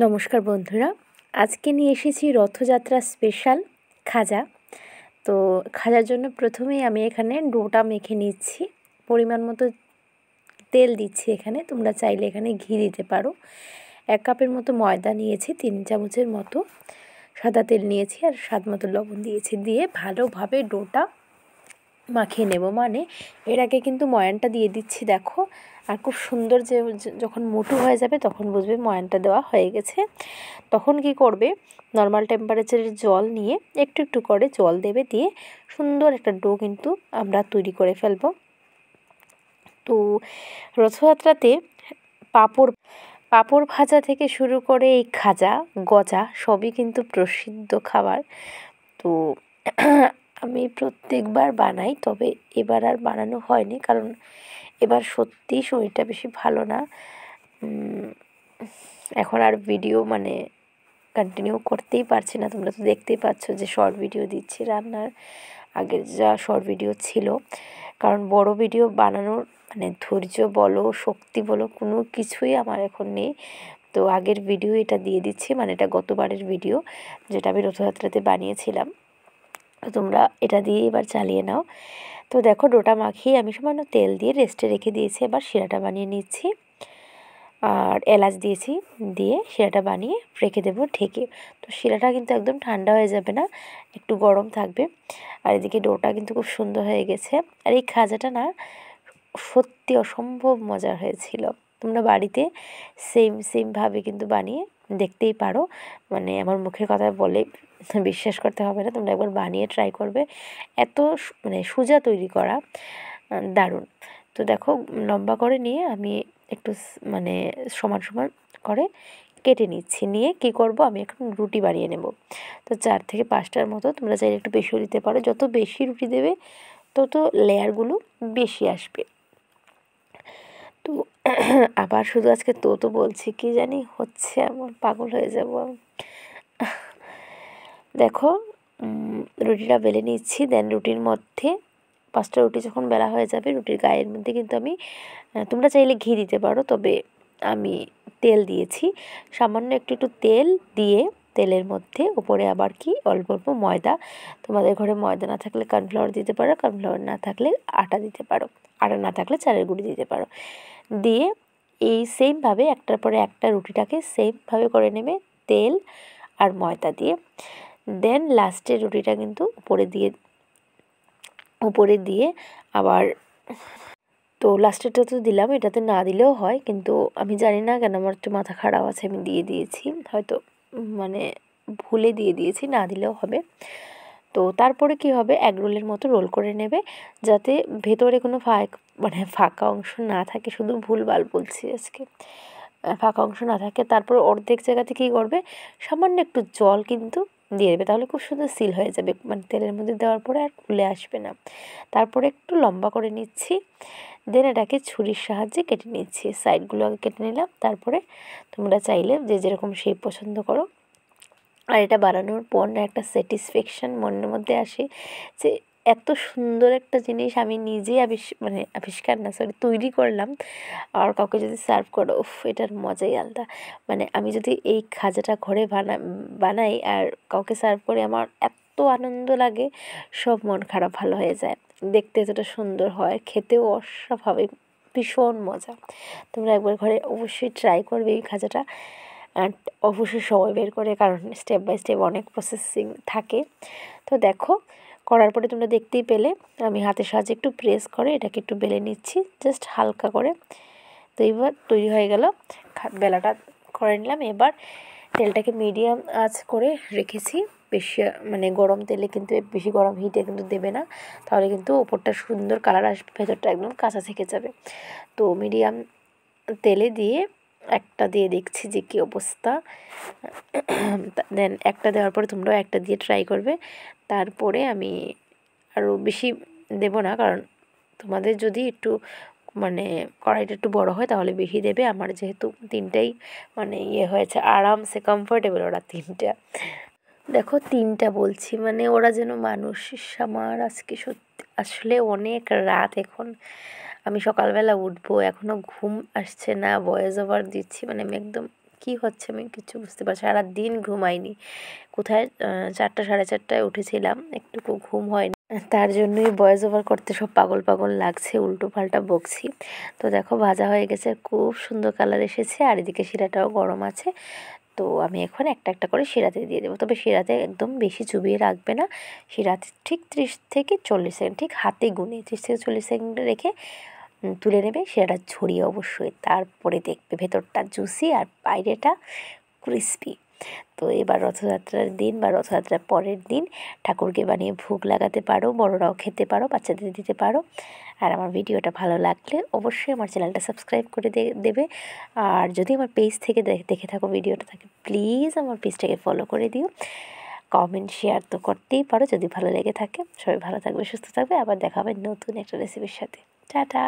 নমস্কার বন্ধুরা, আজকে নিয়ে এসেছি রথযাত্রা স্পেশাল খাজা। তো খাজার জন্য প্রথমেই আমি এখানে ডোটা মেখে নিচ্ছি। পরিমাণ মতো তেল দিচ্ছি এখানে, তোমরা চাইলে এখানে ঘি দিতে পারো। 1 কাপের মতো ময়দা নিয়েছি, 3 চামচের মতো সাদা তেল নিয়েছি, আর স্বাদ মতো লবণ দিয়েছি। দিয়ে ভালোভাবে ডোটা মাখিয়ে নেব। মানে এর আগে কিন্তু ময়ানটা দিয়ে দিচ্ছি, দেখো। আর খুব সুন্দর যে যখন মোটু হয়ে যাবে তখন বুঝবে ময়ানটা দেওয়া হয়ে গেছে। তখন কি করবে, নর্মাল টেম্পারেচারের জল নিয়ে একটু একটু করে জল দেবে, দিয়ে সুন্দর একটা ডো কিন্তু আমরা তৈরি করে ফেলব। তো রথযাত্রাতে পাঁপড় ভাজা থেকে শুরু করে এই খাজা গজা সবই কিন্তু প্রসিদ্ধ খাবার। তো আমি প্রত্যেকবার বানাই, তবে এবার আর বানানো হয়নি, কারণ এবার সত্যিই শরীরটা বেশি ভালো না। এখন আর ভিডিও কন্টিনিউ করতেই পারছি না। তোমরা তো দেখতেই পাচ্ছ যে শর্ট ভিডিও দিচ্ছি রান্নার, আগের যা শর্ট ভিডিও ছিল। কারণ বড় ভিডিও বানানোর ধৈর্য বলো, শক্তি বলো, কোনো কিছুই আমার এখন নেই। তো আগের ভিডিও এটা দিয়ে দিচ্ছি, এটা গতবারের ভিডিও, যেটা আমি রথযাত্রাতে বানিয়েছিলাম। তো তোমরা এটা দিয়ে এবার চালিয়ে নাও। তো দেখো, ডোটা মাখিয়ে আমি সামান্য তেল দিয়ে রেস্টে রেখে দিয়েছি। এবার শিরাটা বানিয়ে নিচ্ছি, আর এলাচ দিয়েছি, দিয়ে শিরাটা বানিয়ে রেখে দেবো ঢেকে। তো শিরাটা কিন্তু একদম ঠান্ডা হয়ে যাবে না, একটু গরম থাকবে। আর এদিকে ডোটা কিন্তু খুব সুন্দর হয়ে গেছে। আর এই খাজাটা না সত্যি অসম্ভব মজার হয়েছিল। তোমরা বাড়িতে সেমভাবে কিন্তু বানিয়ে দেখতেই পারো। আমার মুখের কথা বলে বিশ্বাস করতে হবে না, তোমরা একবার বানিয়ে ট্রাই করবে। এত সোজা তৈরি করা, দারুণ। তো দেখো, লম্বা করে নিয়ে আমি একটু সমান সমান করে কেটে নিচ্ছি। নিয়ে কী করব, আমি এখন রুটি বানিয়ে নেব। তো 4 থেকে 5টার মতো, তোমরা চাইলে একটু বেশিও দিতে পারো। যত বেশি রুটি দেবে তত লেয়ারগুলো বেশি আসবে। তো আবার শুধু আজকে তো বলছি, কি জানি হচ্ছে, এমন পাগল হয়ে যাব আমি। দেখো, রুটিটা বেলে নিচ্ছি। দেন রুটির মধ্যে 5টা রুটি যখন বেলা হয়ে যাবে, রুটির গায়ের মধ্যে কিন্তু আমি, তোমরা চাইলে ঘি দিতে পারো, তবে আমি তেল দিয়েছি। সামান্য একটু তেল দিয়ে তেলের মধ্যে উপরে আবার অল্প অল্প ময়দা, তোমাদের ঘরে ময়দা না থাকলে কর্নফ্লাওয়ার দিতে পারো, কর্নফ্লাওয়ার না থাকলে আটা দিতে পারো, আটা না থাকলে চালের গুঁড়ি দিতে পারো। দিয়ে এই সেমভাবে একটার পরে একটা রুটিটাকে সেমভাবে করে নেবে, তেল আর ময়দা দিয়ে। দেন লাস্টের রুটিটা কিন্তু উপরে দিয়ে আবার, তো লাস্টেরটা তো দিলাম, এটাতে না দিলেও হয়, কিন্তু আমি জানি না কেন আমার একটু মাথা খারাপ আছে, আমি দিয়ে দিয়েছি, হয়তো ভুলে দিয়ে দিয়েছি, না দিলেও হবে। তো তারপরে কি হবে, এগ রোলের মতো রোল করে নেবে, যাতে ভেতরে কোনো ফাঁকা অংশ না থাকে। শুধু ভুলভাল বলছি আজকে, ফাঁকা অংশ না থাকে। তারপর অর্ধেক জায়গাতে কী করবে, সামান্য একটু জল কিন্তু দিয়ে দেবে, তাহলে খুব সুন্দর সিল হয়ে যাবে, তেলের মধ্যে দেওয়ার পরে আর খুলে আসবে না। তারপরে একটু লম্বা করে নিচ্ছি, দেন এটাকে ছুরির সাহায্যে কেটে নিচ্ছি। সাইডগুলো আগে কেটে নিলাম, তারপরে তোমরা চাইলে যে যেরকম শেপ পছন্দ করো। আর এটা বানানোর পর না একটা স্যাটিসফ্যাকশান মনের মধ্যে আসে, যে এত সুন্দর একটা জিনিস আমি নিজে তৈরি করলাম, আর কাউকে যদি সার্ভ করো, এটার মজাই আলাদা। আমি যদি এই খাজাটা ঘরে বানাই আর কাউকে সার্ভ করি, আমার এত আনন্দ লাগে, সব মন খারাপ ভালো হয়ে যায়। দেখতে এতটা সুন্দর হয়, খেতেও অস্বাভাবিক, ভীষণ মজা। তোমরা একবার ঘরে অবশ্যই ট্রাই করবে এই খাজাটা, অ্যান্ড অবশ্যই সময় বের করে, কারণ স্টেপ বাই স্টেপ অনেক প্রসেসিং থাকে। তো দেখো, করার পরে তোমরা দেখতেই পেলে, আমি হাতের সাহায্যে একটু প্রেস করে এটাকে একটু বেলে নিচ্ছি, জাস্ট হালকা করে। তো এবার তৈরি হয়ে গেল, বেলাটা করে নিলাম। এবার তেলটাকে মিডিয়াম আঁচ করে রেখেছি। বেশি গরম তেলে কিন্তু, বেশি গরম হিটে কিন্তু দেবে না, তাহলে কিন্তু ওপরটা সুন্দর কালার আসবে, ভেতরটা একদম কাঁচা থেকে যাবে। তো মিডিয়াম তেলে দিয়ে একটা দিয়ে দেখছি যে কী অবস্থা। দেন একটা দেওয়ার পরে তোমরাও একটা দিয়ে ট্রাই করবে। তারপরে আমি আরও বেশি দেব না, কারণ তোমাদের যদি একটু কড়াইটা একটু বড় হয় তাহলে বেশি দেবে। আমার যেহেতু 3টাই হয়েছে, আরামসে কমফোর্টেবল ওরা 3টা। দেখো 3টা বলছি, ওরা যেন মানুষ। আমার আজকে সত্যি আসলে অনেক রাত এখন, আমি সকালবেলা উঠবো, এখনও ঘুম আসছে না, ভয়েস ওভার দিচ্ছি, আমি একদম কী হচ্ছে আমি কিছু বুঝতে পারছি, সারাদিন ঘুমাইনি। কোথায় 4টা 4:30টায় উঠেছিলাম, একটুকু ঘুম হয়নি। তার জন্যই ভয়েস ওভার করতে সব পাগল পাগল লাগছে, উল্টো পাল্টা বকছি। তো দেখো ভাজা হয়ে গেছে, খুব সুন্দর কালার এসেছে, আর এদিকে শিরাটাও গরম আছে। তো আমি এখন একটা একটা করে শিরাতে দিয়ে দেবো, তবে শিরাতে একদম বেশি চুবিয়ে রাখবে না। শিরাতে ঠিক 30 থেকে 40 সেকেন্ড, ঠিক হাতে গুনে 30 থেকে 40 সেকেন্ড রেখে তুলে নেবে। শিরাটা ঝরিয়ে অবশ্যই, তারপরে দেখবে ভেতরটা জুসি আর বাইরেটা ক্রিস্পি। তো এবার রথযাত্রার দিন বা রথযাত্রার পরের দিন ঠাকুরকে বানিয়ে ভোগ লাগাতে পারো, বড়রাও খেতে পারো, বাচ্চাদের দিতে পারো। আর আমার ভিডিওটা ভালো লাগলে অবশ্যই আমার চ্যানেলটা সাবস্ক্রাইব করে দেবে। আর যদি আমার পেজ থেকে দেখে থাকো ভিডিওটা, থাকে প্লিজ আমার পেজটাকে ফলো করে দিও। কমেন্ট শেয়ার তো করতেই পারো যদি ভালো লেগে থাকে। সবাই ভালো থাকবে, সুস্থ থাকবে, আবার দেখা হবে নতুন একটা রেসিপির সাথে। টাটা।